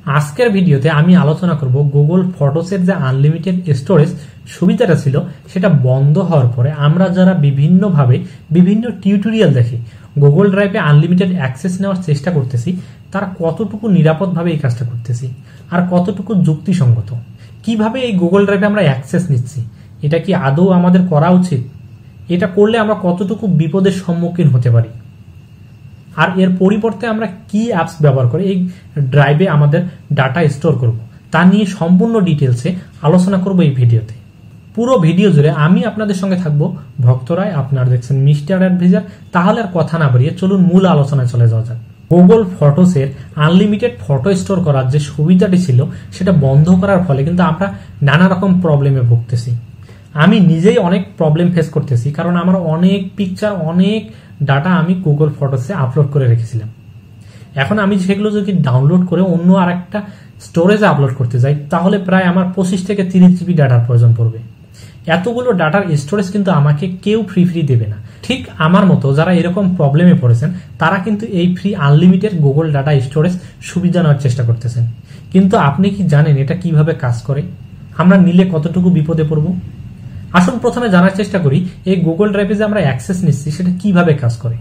আজকের ভিডিওতে আমি আলোচনা করব গুগল ফটোসের যে আনলিমিটেড স্টোরেজ সুবিধাটা ছিল সেটা বন্ধ হওয়ার পরে আমরা যারা বিভিন্নভাবে বিভিন্ন টিউটোরিয়াল দেখি গুগল ড্রাইভে আনলিমিটেড অ্যাক্সেস নেওয়ার চেষ্টা করতেছি তারা কতটুকু নিরাপদভাবে এই কাজটা করতেছি আর কতটুকু যুক্তিসঙ্গত, কিভাবে এই গুগল ড্রাইভে আমরা অ্যাক্সেস নিচ্ছি, এটা কি আদৌ আমাদের করা উচিত, এটা করলে আমরা কতটুকু বিপদের সম্মুখীন হতে পারি, আর এর পরিবর্তে আমরা কি অ্যাপস ব্যবহার করে এই ড্রাইভে আমাদের ডাটা স্টোর করব তা নিয়ে সম্পূর্ণ ডিটেলসে আলোচনা করব এই ভিডিওতে। পুরো ভিডিও জুড়ে আমি আপনাদের সঙ্গে থাকবো ভক্ত রায়, আপনারা দেখছেন মিস্টার অ্যাডভাইজার। তাহলে আর কথা না বাড়িয়ে চলুন মূল আলোচনায় চলে যাওয়া যাক। গুগল ফটোসের আনলিমিটেড ফটো স্টোর করার যে সুবিধাটি ছিল সেটা বন্ধ করার ফলে কিন্তু আমরা নানা রকম প্রবলেমে ভুগতেছি। আমি নিজেই অনেক প্রবলেম ফেস করতেছি, কারণ আমার অনেক পিকচার অনেক ডাটা আমি গুগল ফটোসে আপলোড করে রেখেছিলাম। এখন আমি সেগুলো যদি ডাউনলোড করে অন্য আর একটা স্টোরেজে আপলোড করতে যাই তাহলে প্রায় আমার 25 থেকে 30 জিবি ডাটার প্রয়োজন পড়বে। এতগুলো ডাটার স্টোরেজ কিন্তু আমাকে কেউ ফ্রি দেবে না। ঠিক আমার মতো যারা এরকম প্রবলেমে পড়েছেন তারা কিন্তু এই free unlimited Google data storage সুবিধা নেওয়ার চেষ্টা করতেছেন। কিন্তু আপনি কি জানেন এটা কিভাবে কাজ করে, আমরা নিলে কতটুকু বিপদে পড়ব? আসুন প্রথমে জানার চেষ্টা করি এই গুগল ড্রাইভে যে আমরা অ্যাক্সেস নিচ্ছি সেটা কিভাবে কাজ করে।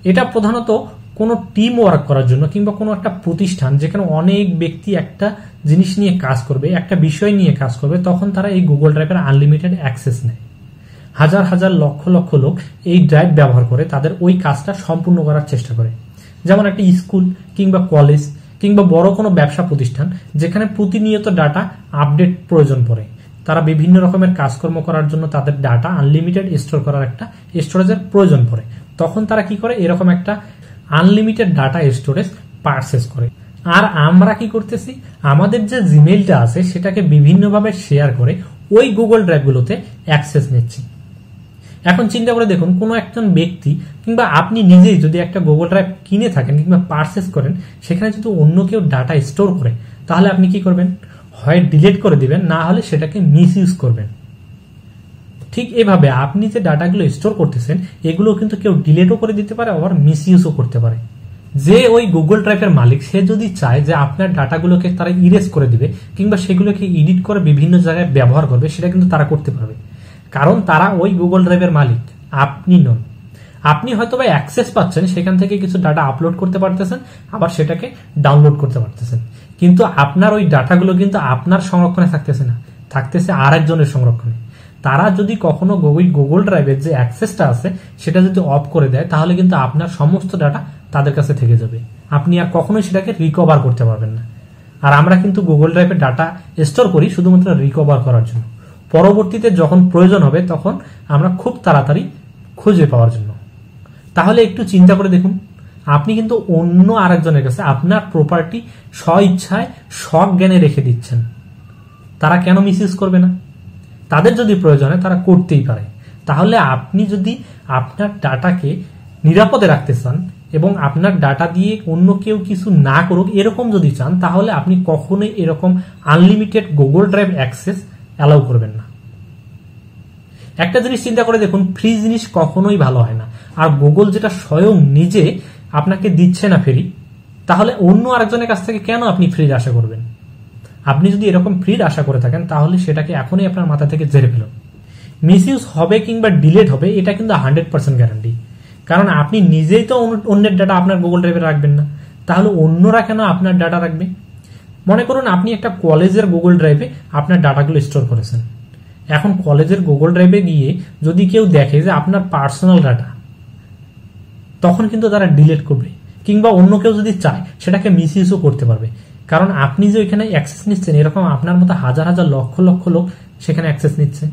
এটা প্রধানত কোনো টিম ওয়ার্ক করার জন্য কিংবা কোনো একটা প্রতিষ্ঠান যেখানে অনেক ব্যক্তি একটা জিনিস নিয়ে কাজ করবে, একটা বিষয় নিয়ে কাজ করবে, তখন তারা এই গুগল ড্রাইভের আনলিমিটেড অ্যাক্সেস নেয়। হাজার হাজার লক্ষ লক্ষ লোক এই ড্রাইভ ব্যবহার করে তাদের ওই কাজটা সম্পূর্ণ করার চেষ্টা করে। যেমন একটা স্কুল কিংবা কলেজ কিংবা বড় কোনো ব্যবসা প্রতিষ্ঠান যেখানে প্রতিনিয়ত ডাটা আপডেট প্রয়োজন পড়ে, তারা বিভিন্ন রকমের কাজকর্ম করার জন্য তাদের ডাটা আনলিমিটেড স্টোর করার একটা স্টোরেজের প্রয়োজন পড়ে। তখন তারা কি করে, এরকম একটা আনলিমিটেড ডাটা স্টোরেজ পারচেজ করে। আর আমরা কি করতেছি, আমাদের যে জিমেইলটা আছে সেটাকে বিভিন্নভাবে শেয়ার করে ওই গুগল ড্রাইভগুলোতে অ্যাক্সেস নিচ্ছি। এখন চিন্তা করে দেখুন, কোনো একজন ব্যক্তি কিংবা আপনি নিজেই যদি একটা গুগল ড্রাইভ কিনে থাকেন কিংবা পারচেজ করেন, সেখানে যদি অন্য কেউ ডাটা স্টোর করে তাহলে আপনি কি করবেন, হয় ডিলিট করে দিবেন, না হলে সেটাকে মিসইউজ করবেন। ঠিক এভাবে আপনি যে ডাটাগুলো স্টোর করতেছেন এগুলো কিন্তু কেউ ডিলিটও করে দিতে পারে, আবার মিসইউজও করতে পারে। যে ওই গুগল ড্রাইভের মালিক সে যদি চায় যে আপনার ডাটাগুলোকে তারা ইরেজ করে দিবে কিংবা সেগুলোকে এডিট করে বিভিন্ন জায়গায় ব্যবহার করবে, সেটা কিন্তু তারা করতে পারবে, কারণ তারা ওই গুগল ড্রাইভের মালিক, আপনি নন। আপনি হয়তো বা অ্যাক্সেস পাচ্ছেন, সেখান থেকে কিছু ডাটা আপলোড করতে পারতেছেন, আবার সেটাকে ডাউনলোড করতে পারতেছেন, কিন্তু আপনার ওই ডাটাগুলো কিন্তু আপনার সংরক্ষণে থাকতেছে না, থাকতেছে আরেকজনের সংরক্ষণে। তারা যদি কখনো গুগল ড্রাইভের যে অ্যাক্সেসটা আছে সেটা যদি অফ করে দেয় তাহলে কিন্তু আপনার সমস্ত ডাটা তাদের কাছে থেকে যাবে, আপনি আর কখনোই সেটাকে রিকভার করতে পারবেন না। আর আমরা কিন্তু গুগল ড্রাইভে ডাটা স্টোর করি শুধুমাত্র রিকভার করার জন্য, পরবর্তীতে যখন প্রয়োজন হবে তখন আমরা খুব তাড়াতাড়ি খুঁজে পাওয়ার জন্য। তাহলে একটু চিন্তা করে দেখুন, আপনি কিন্তু অন্য আরেকজনের কাছে আপনার প্রপার্টি স্বইচ্ছায় সজ্ঞানে রেখে দিচ্ছেন, তারা কেন মিসইউজ করবে না? তাদের যদি প্রয়োজন হয় তারা করতেই পারে। তাহলে আপনি যদি আপনার ডাটাকে নিরাপদে রাখতে চান এবং আপনার ডাটা দিয়ে অন্য কেউ কিছু না করুক এরকম যদি চান, তাহলে আপনি কখনোই এরকম unlimited Google drive access allow করবেন না। একটা জিনিস চিন্তা করে দেখুন, ফ্রি জিনিস কখনোই ভালো হয় না। আর গুগল যেটা স্বয়ং নিজে আপনাকে দিচ্ছে না ফ্রি, তাহলে অন্য আরেকজনের কাছ থেকে কেন আপনি ফ্রির আশা করবেন? আপনি যদি এরকম ফ্রির আশা করে থাকেন তাহলে সেটাকে এখনই আপনার মাথা থেকে ঝেড়ে ফেলুন। মিসইউজ হবে কিংবা ডিলিট হবে এটা কিন্তু 100% গ্যারান্টি, কারণ আপনি নিজেই তো অন্যের ডাটা আপনার গুগল ড্রাইভে রাখবেন না, তাহলে অন্যরা কেন আপনার ডাটা রাখবে? মনে করুন আপনি একটা কলেজের গুগল ড্রাইভে আপনার ডাটাগুলো স্টোর করেছেন। এখন কলেজের গুগল ড্রাইভে গিয়ে যদি কেউ দেখে যে আপনার পার্সোনাল ডাটা, তখন কিন্তু তারা ডিলিট করবে, কিংবা অন্য কেউ যদি চায় সেটাকে মিসইউজও করতে পারবে, কারণ আপনি যে ওইখানে অ্যাক্সেস নিচ্ছেন এরকম আপনার মতো হাজার হাজার লক্ষ লক্ষ লোক সেখানে অ্যাক্সেস নিচ্ছে।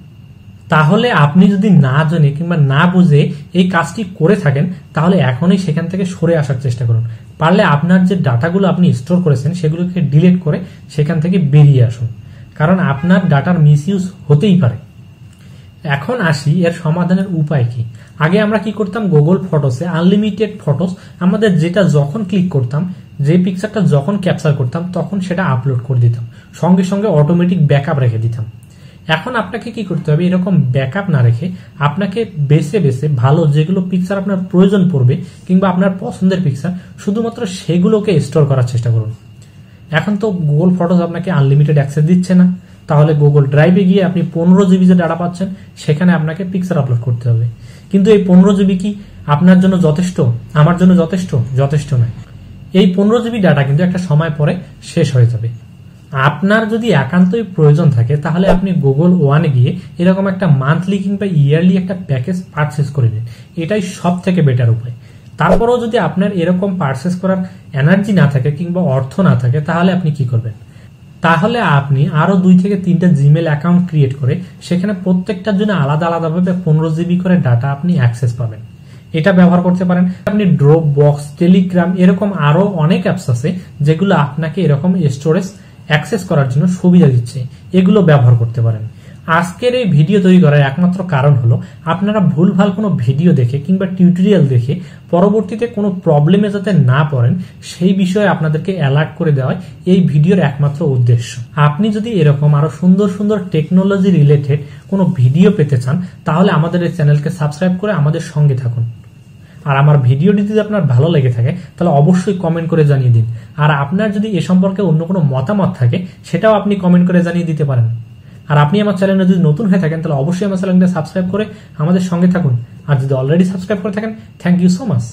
তাহলে আপনি যদি না জানে কিংবা না বুঝে এই কাজটি করে থাকেন তাহলে এখনই সেখান থেকে সরে আসার চেষ্টা করুন। পারলে আপনার যে ডাটাগুলো আপনি স্টোর করেছেন সেগুলোকে ডিলিট করে সেখান থেকে বেরিয়ে আসুন, কারণ আপনার ডাটার মিসইউজ হতেই পারে। এখন আসি এর সমাধানের উপায় কি। আগে আমরা কি করতাম, গুগল ফটোসে আনলিমিটেড ফটোস আমাদের যেটা যখন ক্লিক করতাম, যে পিকচারটা যখন ক্যাপচার করতাম তখন সেটা আপলোড করে দিতাম, সঙ্গে সঙ্গে অটোমেটিক ব্যাকআপ রেখে দিতাম। এখন আপনাকে কি করতে হবে, এরকম ব্যাকআপ না রেখে আপনাকে বেছে বেছে ভালো যেগুলো পিকচার আপনার প্রয়োজন পড়বে কিংবা আপনার পছন্দের পিকচার শুধুমাত্র সেগুলোকে স্টোর করার চেষ্টা করুন। এখন তো গুগল ফটোস আপনাকে আনলিমিটেড অ্যাক্সেস দিচ্ছে না, তাহলে গুগল ড্রাইভে গিয়ে আপনি 15 জিবি যে ডাটা পাচ্ছেন সেখানে আপনাকে পিকচার আপলোড করতে হবে। কিন্তু এই 15 জিবি কি আপনার জন্য যথেষ্ট? আমার জন্য যথেষ্ট নয়। এই 15 জিবি ডাটা কিন্তু একটা সময় পরে শেষ হয়ে যাবে। আপনার যদি একান্তই প্রয়োজন থাকে তাহলে আপনি গুগল ওয়ানে গিয়ে এরকম একটা মান্থলি কিংবা ইয়ারলি একটা প্যাকেজ পারচেস করে নিন, এটাই সব থেকে বেটার উপায়। তারপরেও যদি আপনার এরকম পারচেস করার এনার্জি না থাকে কিংবা অর্থ না থাকে তাহলে আপনি কি করবেন? তাহলে আপনি আরো 2 থেকে 3টা জিমেল অ্যাকাউন্ট ক্রিয়েট করে সেখানে প্রত্যেকটার জন্য আলাদা আলাদাভাবে 15 জিবি করে ডাটা আপনি অ্যাক্সেস পাবেন, এটা ব্যবহার করতে পারেন। আপনি ড্রপ বক্স, টেলিগ্রাম এরকম আরো অনেক অ্যাপস আছে যেগুলো আপনাকে এরকম স্টোরেজ অ্যাক্সেস করার জন্য সুবিধা দিচ্ছে, এগুলো ব্যবহার করতে পারেন। আজকের এই ভিডিও তৈরি করার একমাত্র কারণ হলো আপনারা ভুলভাল কোনো ভিডিও দেখে কিংবা টিউটোরিয়াল দেখে পরবর্তীতে কোনো প্রবলেমে যাতে না পড়েন সেই বিষয়ে আপনাদেরকে অ্যালার্ট করে দেওয়া এই ভিডিওর একমাত্র উদ্দেশ্য। আপনি যদি এরকম আরো সুন্দর সুন্দর টেকনোলজি রিলেটেড কোনো ভিডিও পেতে চান তাহলে আমাদের এই চ্যানেলকে সাবস্ক্রাইব করে আমাদের সঙ্গে থাকুন। আর আমার ভিডিওটি যদি আপনার ভালো লেগে থাকে তাহলে অবশ্যই কমেন্ট করে জানিয়ে দিন। আর আপনার যদি এ সম্পর্কে অন্য কোনো মতামত থাকে সেটাও আপনি কমেন্ট করে জানিয়ে দিতে পারেন। আর আপনি আমার চ্যানেলে যদি নতুন হয়ে থাকেন তাহলে অবশ্যই আমার চ্যানেলটা সাবস্ক্রাইব করে আমাদের সঙ্গে থাকুন। আর যদি অলরেডি সাবস্ক্রাইব করে থাকেন, থ্যাংক ইউ সো মাচ।